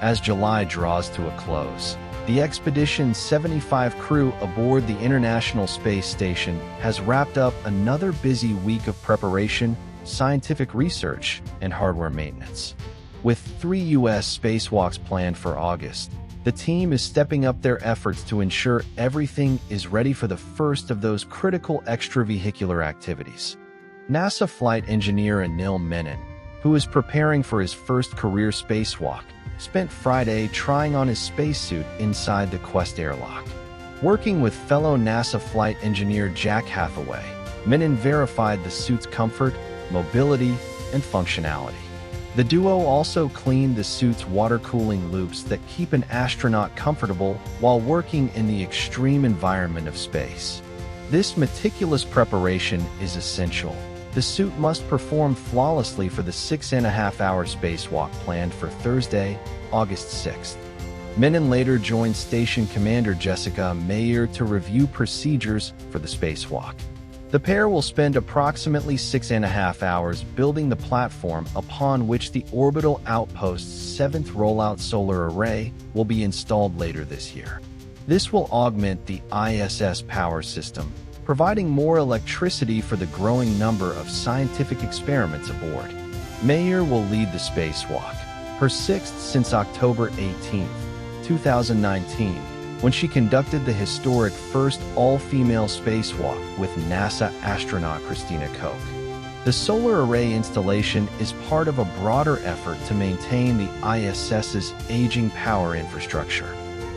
as July draws to a close. The Expedition 75 crew aboard the International Space Station has wrapped up another busy week of preparation, scientific research, and hardware maintenance. With 3 U.S. spacewalks planned for August, the team is stepping up their efforts to ensure everything is ready for the first of those critical extravehicular activities. NASA flight engineer Anil Menon, who is preparing for his first career spacewalk, spent Friday trying on his spacesuit inside the Quest airlock. Working with fellow NASA flight engineer Jack Hathaway, Menon verified the suit's comfort, mobility, and functionality. The duo also cleaned the suit's water cooling loops that keep an astronaut comfortable while working in the extreme environment of space. This meticulous preparation is essential. The suit must perform flawlessly for the 6.5-hour spacewalk planned for Thursday, August 6th. Menon later joined Station Commander Jessica Meir to review procedures for the spacewalk. The pair will spend approximately 6.5 hours building the platform upon which the orbital outpost's 7th rollout solar array will be installed later this year. This will augment the ISS power system, providing more electricity for the growing number of scientific experiments aboard. Meir will lead the spacewalk, her 6th since October 18, 2019, when she conducted the historic first all-female spacewalk with NASA astronaut Christina Koch. The solar array installation is part of a broader effort to maintain the ISS's aging power infrastructure.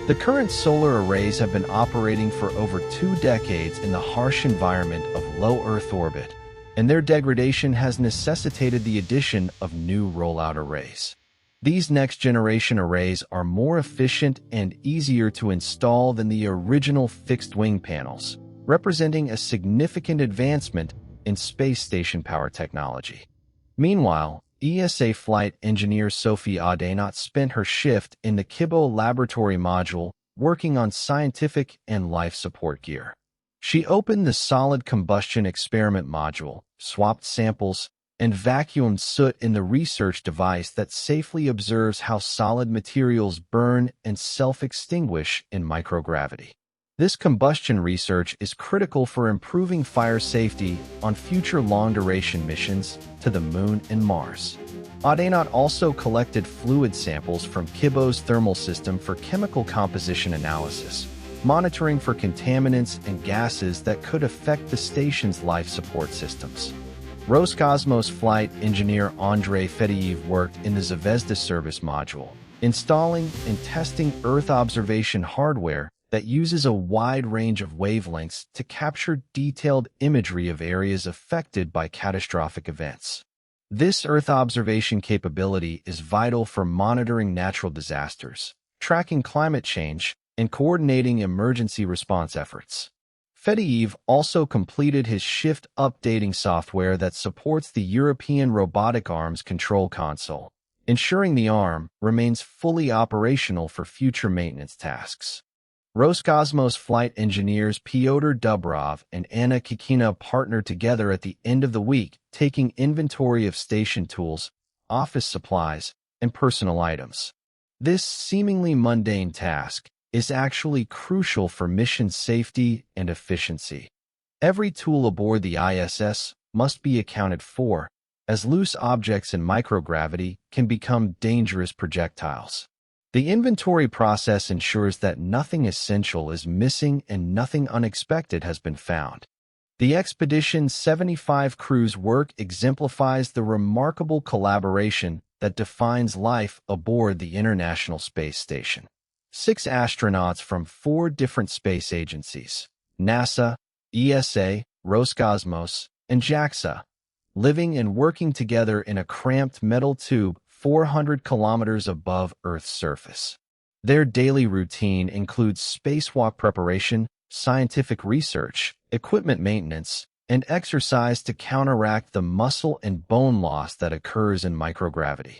The current solar arrays have been operating for over 2 decades in the harsh environment of low Earth orbit, and their degradation has necessitated the addition of new rollout arrays. These next-generation arrays are more efficient and easier to install than the original fixed-wing panels, representing a significant advancement in space station power technology. Meanwhile, ESA flight engineer Sophie Adenot spent her shift in the Kibo laboratory module working on scientific and life support gear. She opened the solid combustion experiment module, swapped samples, and vacuumed soot in the research device that safely observes how solid materials burn and self-extinguish in microgravity. This combustion research is critical for improving fire safety on future long-duration missions to the Moon and Mars. Adenot also collected fluid samples from Kibo's thermal system for chemical composition analysis, monitoring for contaminants and gases that could affect the station's life support systems. Roscosmos flight engineer Andrei Fedyaev worked in the Zvezda service module, installing and testing Earth observation hardware that uses a wide range of wavelengths to capture detailed imagery of areas affected by catastrophic events. This Earth observation capability is vital for monitoring natural disasters, tracking climate change, and coordinating emergency response efforts. Fedyaev also completed his shift updating software that supports the European Robotic Arms Control Console, ensuring the arm remains fully operational for future maintenance tasks. Roscosmos flight engineers Pyotr Dubrov and Anna Kikina partnered together at the end of the week, taking inventory of station tools, office supplies, and personal items. This seemingly mundane task is actually crucial for mission safety and efficiency. Every tool aboard the ISS must be accounted for, as loose objects in microgravity can become dangerous projectiles. The inventory process ensures that nothing essential is missing and nothing unexpected has been found. The Expedition 75 crew's work exemplifies the remarkable collaboration that defines life aboard the International Space Station. 6 astronauts from 4 different space agencies, NASA, ESA, Roscosmos, and JAXA, living and working together in a cramped metal tube 400 kilometers above Earth's surface. Their daily routine includes spacewalk preparation, scientific research, equipment maintenance, and exercise to counteract the muscle and bone loss that occurs in microgravity.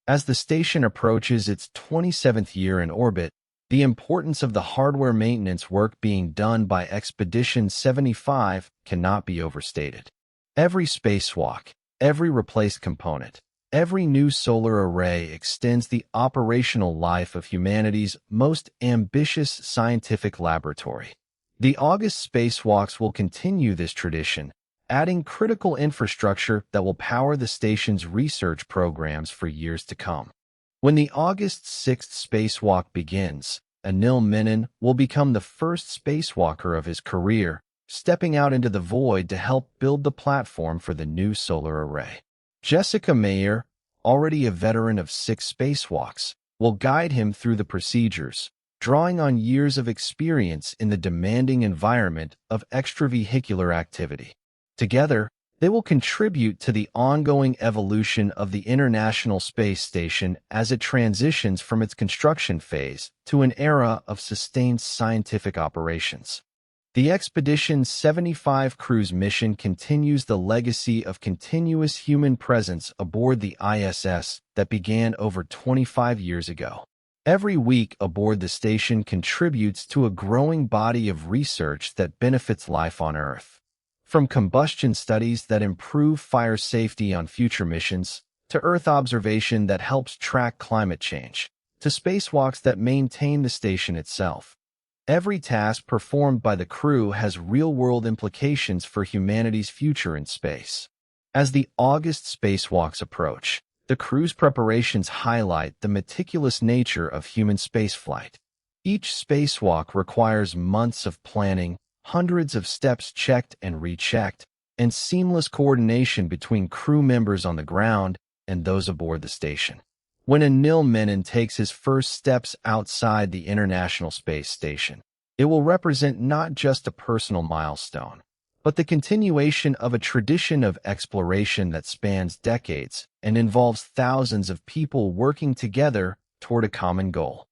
As the station approaches its 27th year in orbit, the importance of the hardware maintenance work being done by Expedition 75 cannot be overstated. Every spacewalk, every replaced component, Every new solar array extends the operational life of humanity's most ambitious scientific laboratory. The August spacewalks will continue this tradition, adding critical infrastructure that will power the station's research programs for years to come. When the August 6th spacewalk begins, Anil Menon will become the first spacewalker of his career, stepping out into the void to help build the platform for the new solar array. Jessica Meir, already a veteran of 6 spacewalks, will guide him through the procedures, drawing on years of experience in the demanding environment of extravehicular activity. Together, they will contribute to the ongoing evolution of the International Space Station as it transitions from its construction phase to an era of sustained scientific operations. The Expedition 75 cruise mission continues the legacy of continuous human presence aboard the ISS that began over 25 years ago. Every week aboard the station contributes to a growing body of research that benefits life on Earth. From combustion studies that improve fire safety on future missions, to Earth observation that helps track climate change, to spacewalks that maintain the station itself. Every task performed by the crew has real-world implications for humanity's future in space. As the August spacewalks approach, the crew's preparations highlight the meticulous nature of human spaceflight. Each spacewalk requires months of planning, hundreds of steps checked and rechecked, and seamless coordination between crew members on the ground and those aboard the station. When Anil Menon takes his first steps outside the International Space Station, it will represent not just a personal milestone, but the continuation of a tradition of exploration that spans decades and involves thousands of people working together toward a common goal.